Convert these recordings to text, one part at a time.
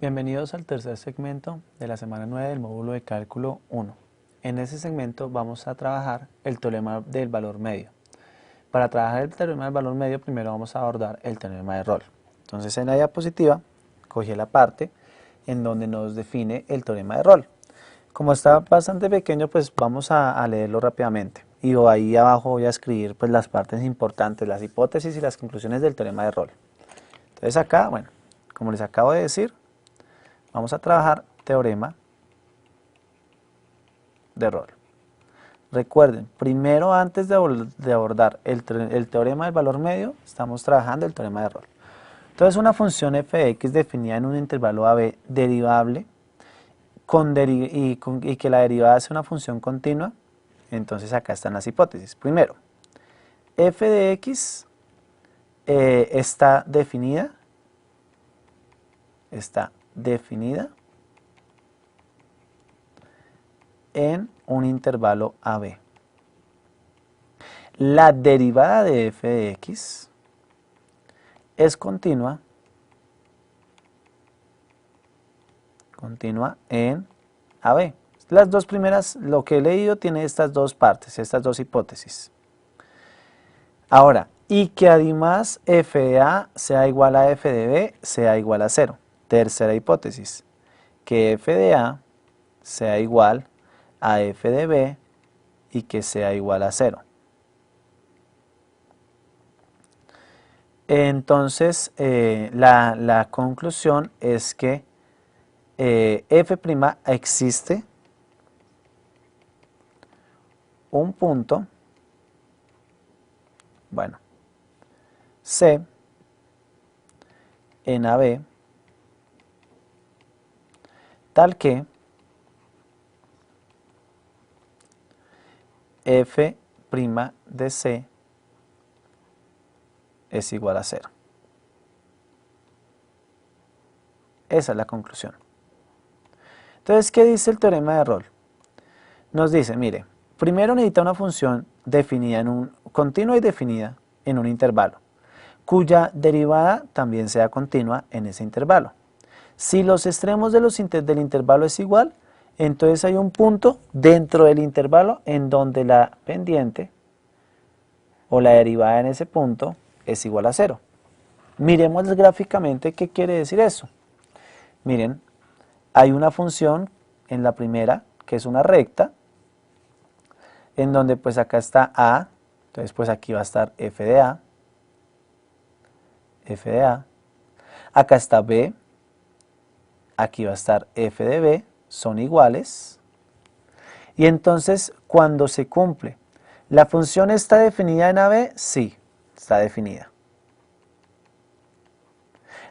Bienvenidos al tercer segmento de la semana 9 del módulo de cálculo 1. En este segmento vamos a trabajar el teorema del valor medio. Para trabajar el teorema del valor medio, primero vamos a abordar el teorema de Rolle. Entonces, en la diapositiva cogí la parte en donde nos define el teorema de Rolle. Como está bastante pequeño, pues vamos a leerlo rápidamente. Y ahí abajo voy a escribir pues las partes importantes, las hipótesis y las conclusiones del teorema de Rolle. Entonces acá, bueno, como les acabo de decir, vamos a trabajar teorema de Rolle. Recuerden, primero antes de abordar el teorema del valor medio, estamos trabajando el teorema de Rolle. Entonces una función f de x definida en un intervalo AB derivable y que la derivada es una función continua, entonces acá están las hipótesis. Primero, f de x está definida en un intervalo AB. La derivada de f de x es continua en AB. Las dos primeras, lo que he leído, tiene estas dos partes, estas dos hipótesis. Ahora, y que además f de A sea igual a f de B sea igual a 0. Tercera hipótesis, que f de A sea igual a f de B y que sea igual a 0. Entonces, la conclusión es que f' existe un punto, bueno, C en AB, tal que f' de C es igual a 0. Esa es la conclusión. Entonces, ¿qué dice el teorema de Rolle? Nos dice, mire, primero necesita una función definida continua y definida en un intervalo, cuya derivada también sea continua en ese intervalo. Si los extremos del intervalo es igual, entonces hay un punto dentro del intervalo en donde la pendiente o la derivada en ese punto es igual a 0. Miremos gráficamente qué quiere decir eso. Miren, hay una función en la primera que es una recta, en donde pues acá está A, entonces pues aquí va a estar f de A, acá está B, aquí va a estar f de B, son iguales, y entonces cuando se cumple, ¿la función está definida en AB? Sí, está definida.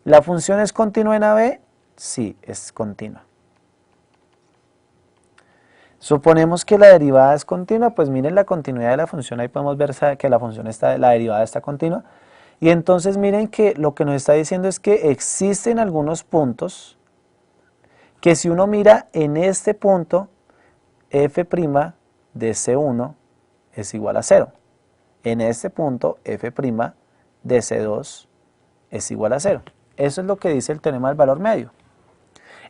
¿La función es continua en AB? Sí, es continua. Suponemos que la derivada es continua, pues miren la continuidad de la función, ahí podemos ver que la derivada está continua. Y entonces miren que lo que nos está diciendo es que existen algunos puntos que si uno mira en este punto, f' de C1 es igual a 0. En este punto, f' de C2 es igual a 0. Eso es lo que dice el teorema del valor medio.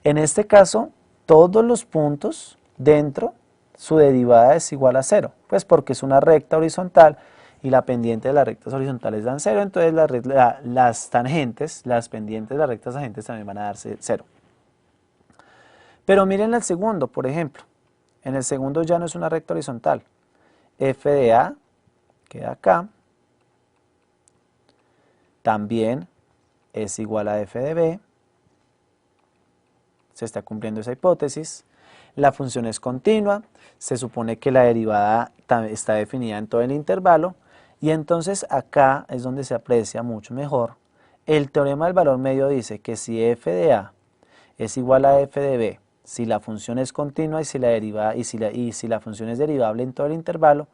En este caso, todos los puntos dentro, su derivada es igual a 0, pues porque es una recta horizontal y la pendiente de las rectas horizontales dan 0, entonces las tangentes, las pendientes de las rectas tangentes también van a darse 0. Pero miren el segundo, por ejemplo, en el segundo ya no es una recta horizontal, f de A queda acá, también es igual a f de B, se está cumpliendo esa hipótesis. La función es continua, se supone que la derivada está definida en todo el intervalo, y entonces acá es donde se aprecia mucho mejor. El teorema del valor medio dice que si f de A es igual a f de B, si la función es continua y si la función es derivable en todo el intervalo,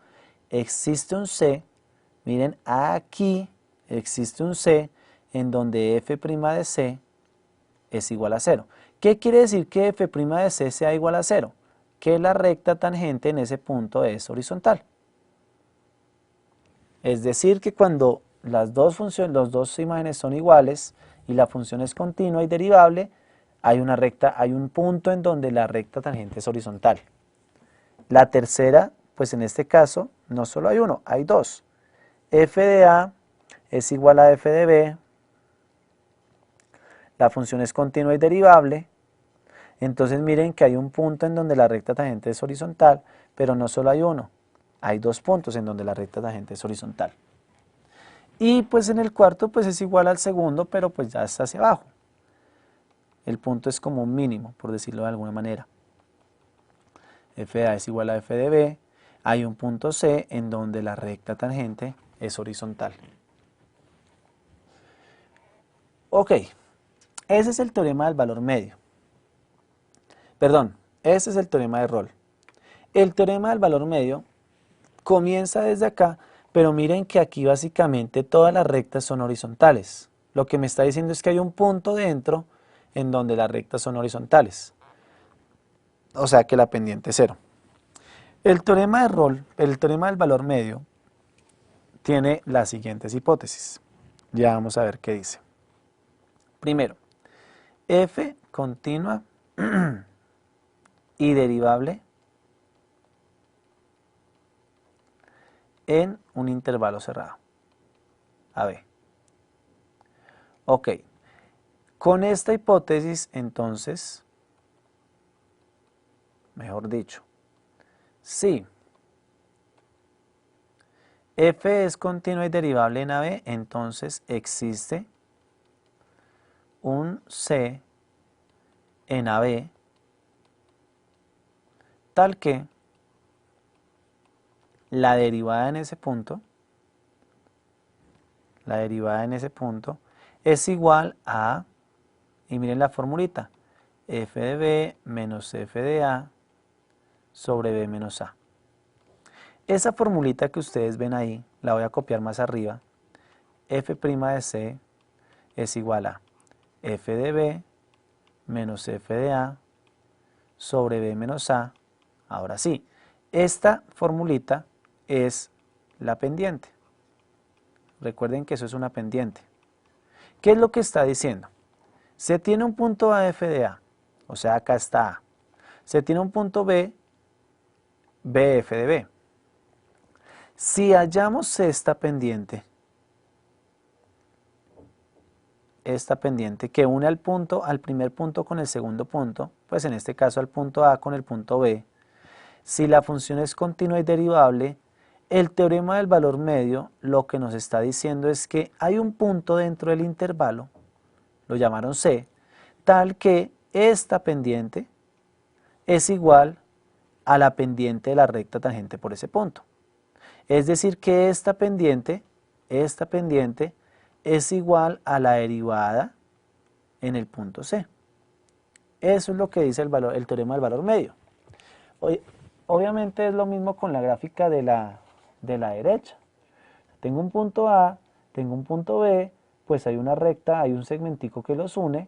existe un C, miren aquí existe un C en donde f' de C es igual a 0. ¿Qué quiere decir que f' de C sea igual a 0? Que la recta tangente en ese punto es horizontal. Es decir, que cuando las dos imágenes son iguales y la función es continua y derivable, hay una recta, hay un punto en donde la recta tangente es horizontal. La tercera, pues en este caso, no solo hay uno, hay dos. F de A es igual a F de B, la función es continua y derivable, entonces miren que hay un punto en donde la recta tangente es horizontal, pero no solo hay uno, hay dos puntos en donde la recta tangente es horizontal. Y pues en el cuarto pues es igual al segundo, pero pues ya está hacia abajo. El punto es como un mínimo, por decirlo de alguna manera. F de A es igual a F de B, hay un punto C en donde la recta tangente es horizontal. Ok, ese es el teorema del valor medio. Perdón, ese es el teorema de Rolle. El teorema del valor medio comienza desde acá, pero miren que aquí básicamente todas las rectas son horizontales. Lo que me está diciendo es que hay un punto dentro en donde las rectas son horizontales. O sea que la pendiente es cero. El teorema de Rolle, el teorema del valor medio, tiene las siguientes hipótesis. Ya vamos a ver qué dice. Primero, f continua y derivable en un intervalo cerrado. AB. Ok. Con esta hipótesis, entonces, mejor dicho, si f es continua y derivable en AB, entonces existe un C en AB tal que la derivada en ese punto, es igual a, y miren la formulita, f de B menos f de A sobre B menos A. Esa formulita que ustedes ven ahí, la voy a copiar más arriba, f' de C es igual a f de B menos f de A sobre B menos A. Ahora sí, esta formulita es la pendiente. Recuerden que eso es una pendiente. ¿Qué es lo que está diciendo? Se tiene un punto A f de A, o sea acá está A. Se tiene un punto B, BF de B. Si hallamos esta pendiente que une al primer punto con el segundo punto, pues en este caso al punto A con el punto B, si la función es continua y derivable, el teorema del valor medio lo que nos está diciendo es que hay un punto dentro del intervalo, lo llamaron C, tal que esta pendiente es igual a la pendiente de la recta tangente por ese punto. Es decir que esta pendiente es igual a la derivada en el punto C. Eso es lo que dice el teorema del valor medio. Obviamente es lo mismo con la gráfica de la derecha. Tengo un punto A, tengo un punto B, pues hay una recta, hay un segmentico que los une.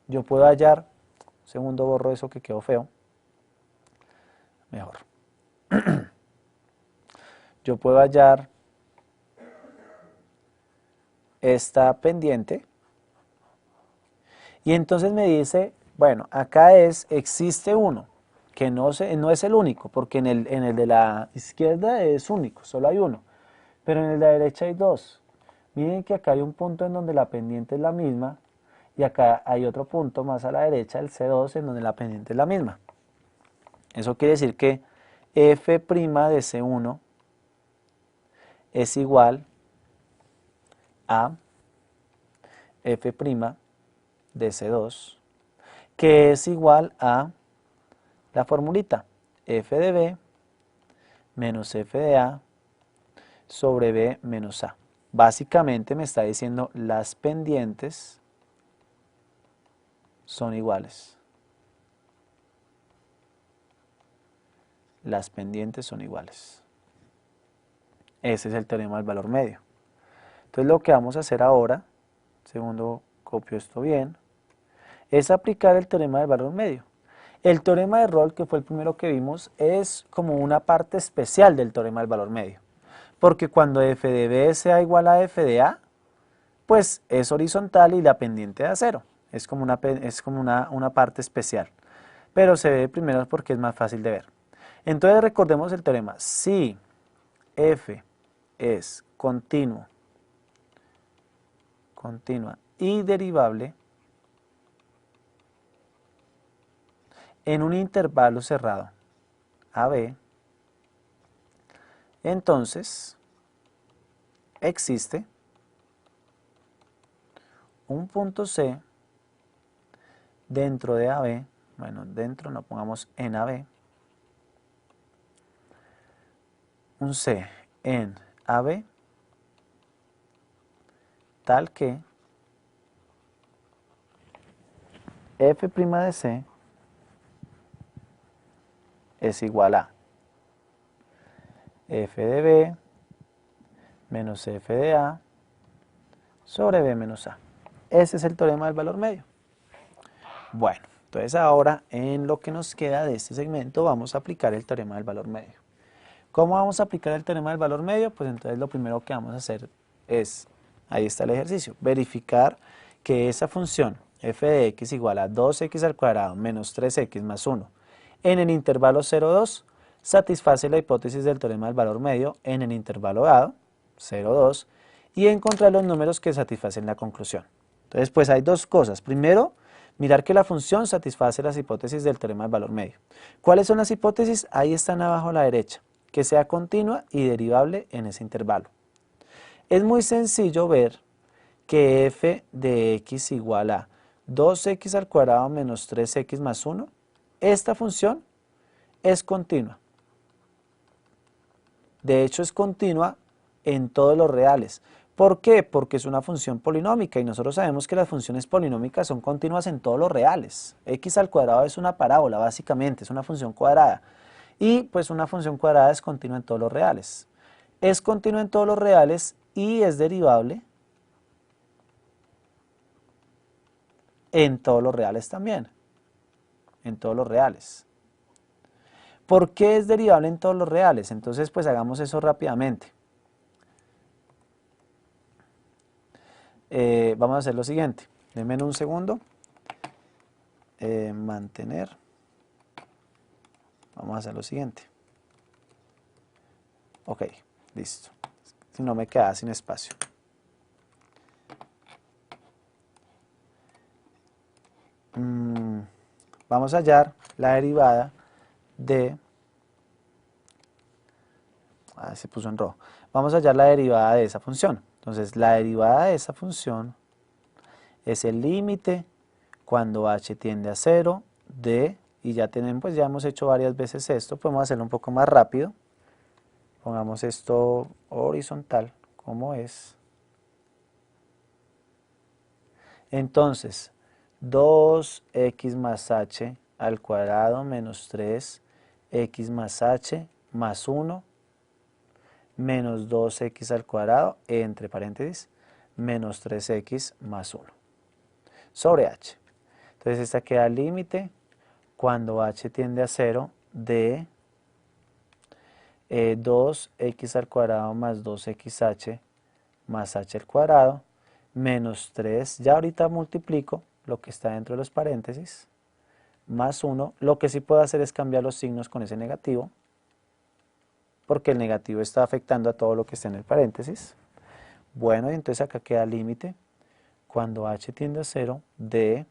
Yo puedo hallar, un segundo borro eso que quedó feo, mejor. Yo puedo hallar esta pendiente y entonces me dice, bueno, acá existe uno, que no es el único, porque en el de la izquierda es único, solo hay uno, pero en el de la derecha hay dos. Miren que acá hay un punto en donde la pendiente es la misma y acá hay otro punto más a la derecha, el C2, en donde la pendiente es la misma. Eso quiere decir que f' de C1 es igual a f' de C2, que es igual a la formulita f de B menos f de A sobre B menos A. Básicamente me está diciendo las pendientes son iguales. Las pendientes son iguales. Ese es el teorema del valor medio. Entonces lo que vamos a hacer ahora, segundo copio esto bien, es aplicar el teorema del valor medio. El teorema de Rolle, que fue el primero que vimos, es como una parte especial del teorema del valor medio. Porque cuando f de B sea igual a f de A, pues es horizontal y la pendiente da cero. es como una parte especial, pero se ve primero porque es más fácil de ver. Entonces recordemos el teorema, si f es continua y derivable en un intervalo cerrado AB, entonces existe un punto C dentro de AB, bueno, dentro no pongamos en AB, un C en AB, tal que f' de C es igual a f de B menos f de A sobre B menos A. Ese es el teorema del valor medio. Bueno, entonces ahora en lo que nos queda de este segmento vamos a aplicar el teorema del valor medio. ¿Cómo vamos a aplicar el teorema del valor medio? Pues entonces lo primero que vamos a hacer es, ahí está el ejercicio, verificar que esa función f de x igual a 2x al cuadrado menos 3x más 1 en el intervalo 0, 2 satisface la hipótesis del teorema del valor medio en el intervalo dado, 0, 2, y encontrar los números que satisfacen la conclusión. Entonces, pues hay dos cosas. Primero, mirar que la función satisface las hipótesis del teorema del valor medio. ¿Cuáles son las hipótesis? Ahí están abajo a la derecha, que sea continua y derivable en ese intervalo. Es muy sencillo ver que f de x igual a 2x al cuadrado menos 3x más 1, esta función es continua. De hecho, es continua en todos los reales. ¿Por qué? Porque es una función polinómica y nosotros sabemos que las funciones polinómicas son continuas en todos los reales. X al cuadrado es una parábola, básicamente, es una función cuadrada. Y pues una función cuadrada es continua en todos los reales. Es continua en todos los reales y es derivable en todos los reales también. En todos los reales. ¿Por qué es derivable en todos los reales? Entonces, pues hagamos eso rápidamente. Vamos a hacer lo siguiente. Denme un segundo. Mantener. Vamos a hacer lo siguiente. Ok, listo. Si no me queda sin espacio. Vamos a hallar la derivada de... se puso en rojo. Vamos a hallar la derivada de esa función. Entonces, la derivada de esa función es el límite cuando h tiende a 0 de, y ya tenemos, pues ya hemos hecho varias veces esto, podemos hacerlo un poco más rápido. Pongamos esto horizontal, como es. Entonces, 2x más h al cuadrado menos 3x más h más 1 menos 2x al cuadrado, entre paréntesis, menos 3x más 1, sobre h. Entonces esta queda al límite cuando h tiende a 0 de 2x al cuadrado más 2xh más h al cuadrado, menos 3, ya ahorita multiplico lo que está dentro de los paréntesis, más 1, lo que sí puedo hacer es cambiar los signos con ese negativo, porque el negativo está afectando a todo lo que está en el paréntesis. Bueno, y entonces acá queda límite cuando h tiende a 0 de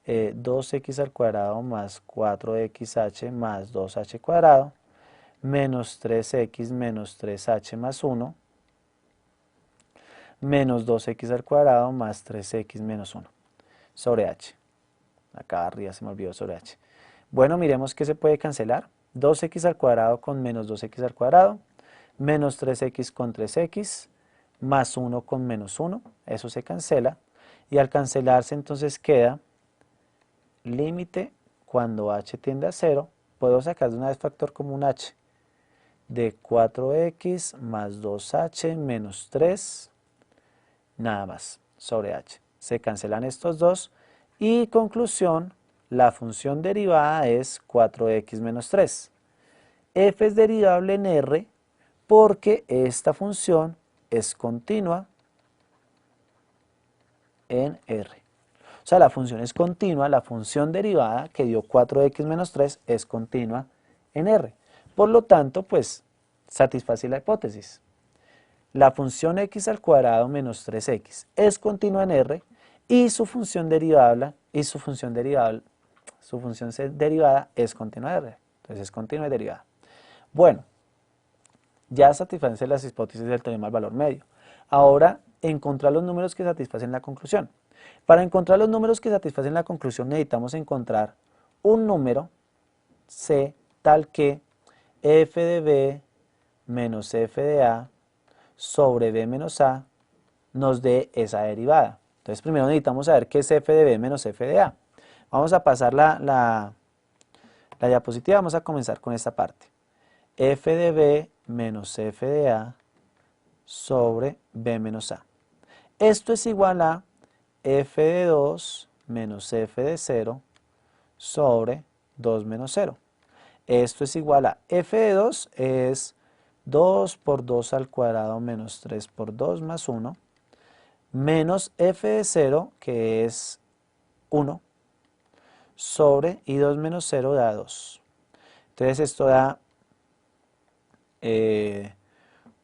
2x al cuadrado más 4xh más 2h cuadrado menos 3x menos 3h más 1 menos 2x al cuadrado más 3x menos 1 sobre h. Acá arriba se me olvidó sobre h. Bueno, miremos que se puede cancelar. 2x al cuadrado con menos 2x al cuadrado, menos 3x con 3x, más 1 con menos 1, eso se cancela, y al cancelarse entonces queda límite cuando h tiende a 0, puedo sacar de una vez factor común h, de 4x más 2h menos 3, nada más, sobre h. Se cancelan estos dos, y conclusión, la función derivada es 4x menos 3. F es derivable en R porque esta función es continua en R. O sea, la función es continua, la función derivada que dio 4x menos 3 es continua en R. Por lo tanto, pues, satisface la hipótesis. La función x al cuadrado menos 3x es continua en R y su función derivada es continua en R. Entonces es continua y derivada. Bueno, ya satisface las hipótesis del teorema del valor medio. Ahora, encontrar los números que satisfacen la conclusión. Para encontrar los números que satisfacen la conclusión necesitamos encontrar un número C tal que f de b menos f de a sobre b menos a nos dé esa derivada. Entonces primero necesitamos saber qué es f de b menos f de a. Vamos a pasar la diapositiva, vamos a comenzar con esta parte. F de b menos f de a sobre b menos a. Esto es igual a f de 2 menos f de 0 sobre 2 menos 0. Esto es igual a f de 2 es 2 por 2 al cuadrado menos 3 por 2 más 1, menos f de 0, que es 1, sobre, y 2 menos 0 da 2. Entonces esto da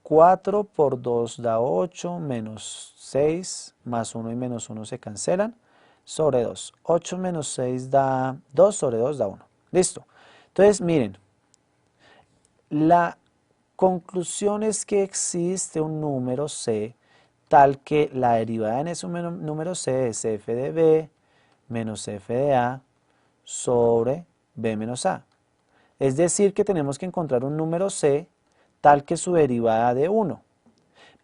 4 por 2 da 8, menos 6, más 1 y menos 1 se cancelan, sobre 2. 8 menos 6 da 2, sobre 2 da 1. Listo. Entonces, miren, la conclusión es que existe un número C tal que la derivada en ese número C es f de b menos f de a sobre b menos a. Es decir, que tenemos que encontrar un número C tal que su derivada de 1.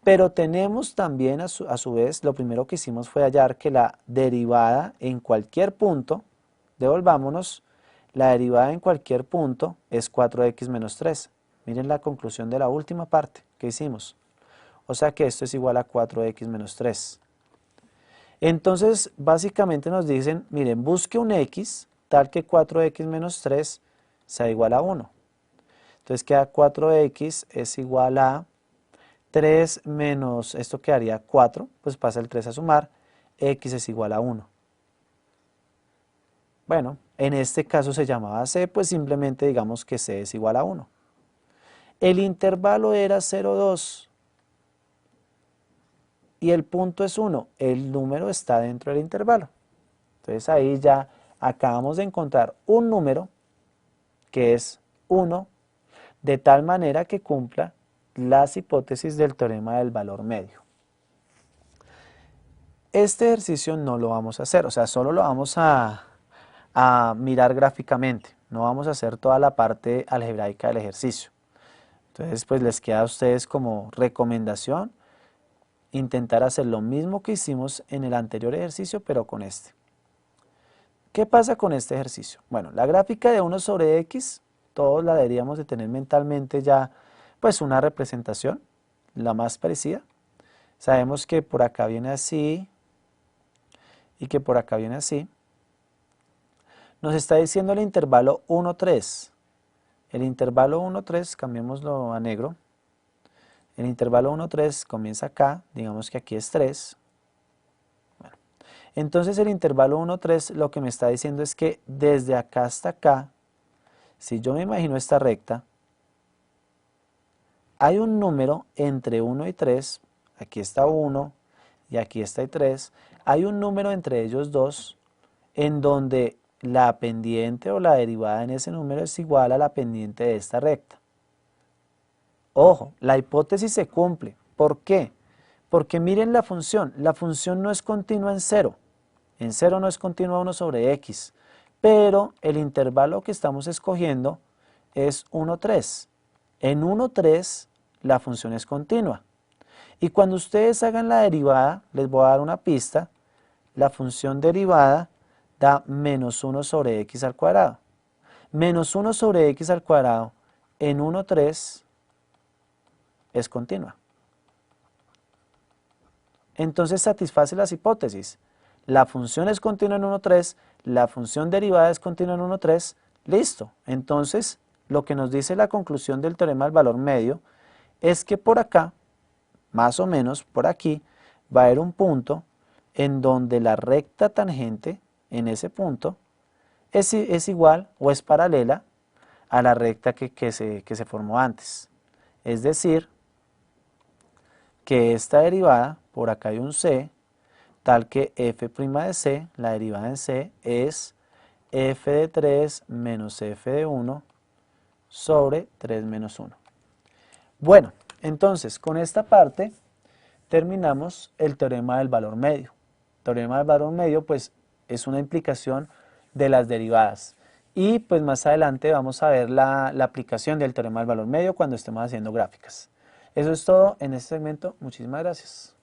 Pero tenemos también a su vez, lo primero que hicimos fue hallar que la derivada en cualquier punto, devolvámonos, la derivada en cualquier punto es 4x menos 3. Miren la conclusión de la última parte que hicimos. O sea que esto es igual a 4x menos 3. Entonces, básicamente nos dicen, miren, busque un x tal que 4x menos 3 sea igual a 1. Entonces queda 4x es igual a 3 menos, esto quedaría 4, pues pasa el 3 a sumar, x es igual a 1. Bueno, en este caso se llamaba C, pues simplemente digamos que C es igual a 1. El intervalo era 0, 2 y el punto es 1. El número está dentro del intervalo. Entonces ahí ya acabamos de encontrar un número que es 1, de tal manera que cumpla las hipótesis del teorema del valor medio. Este ejercicio no lo vamos a hacer, o sea, solo lo vamos a mirar gráficamente. No vamos a hacer toda la parte algebraica del ejercicio. Entonces, pues les queda a ustedes como recomendación intentar hacer lo mismo que hicimos en el anterior ejercicio, pero con este. ¿Qué pasa con este ejercicio? Bueno, la gráfica de 1 sobre x, todos la deberíamos de tener mentalmente ya, pues una representación, la más parecida. Sabemos que por acá viene así y que por acá viene así. Nos está diciendo el intervalo 1, 3. El intervalo 1, 3, cambiémoslo a negro. El intervalo 1, 3 comienza acá, digamos que aquí es 3. Bueno, entonces el intervalo 1, 3 lo que me está diciendo es que desde acá hasta acá, si yo me imagino esta recta, hay un número entre 1 y 3, aquí está 1 y aquí está 3, hay un número entre ellos dos en donde la pendiente o la derivada en ese número es igual a la pendiente de esta recta. Ojo, la hipótesis se cumple. ¿Por qué? Porque miren la función no es continua en 0. En 0 no es continua 1 sobre x, pero el intervalo que estamos escogiendo es 1, 3. En 1, 3 la función es continua. Y cuando ustedes hagan la derivada, les voy a dar una pista, la función derivada da menos 1 sobre x al cuadrado. Menos 1 sobre x al cuadrado en 1, 3 es continua. Entonces satisface las hipótesis. La función es continua en 1, 3, la función derivada es continua en 1, 3, listo. Entonces, lo que nos dice la conclusión del teorema del valor medio es que por acá, más o menos por aquí, va a haber un punto en donde la recta tangente en ese punto es igual o es paralela a la recta que se formó antes. Es decir, que esta derivada, por acá hay un c, tal que f' de c, la derivada en c, es f de 3 menos f de 1 sobre 3 menos 1. Bueno, entonces con esta parte terminamos el teorema del valor medio. El teorema del valor medio pues es una implicación de las derivadas. Y pues más adelante vamos a ver la aplicación del teorema del valor medio cuando estemos haciendo gráficas. Eso es todo en este segmento. Muchísimas gracias.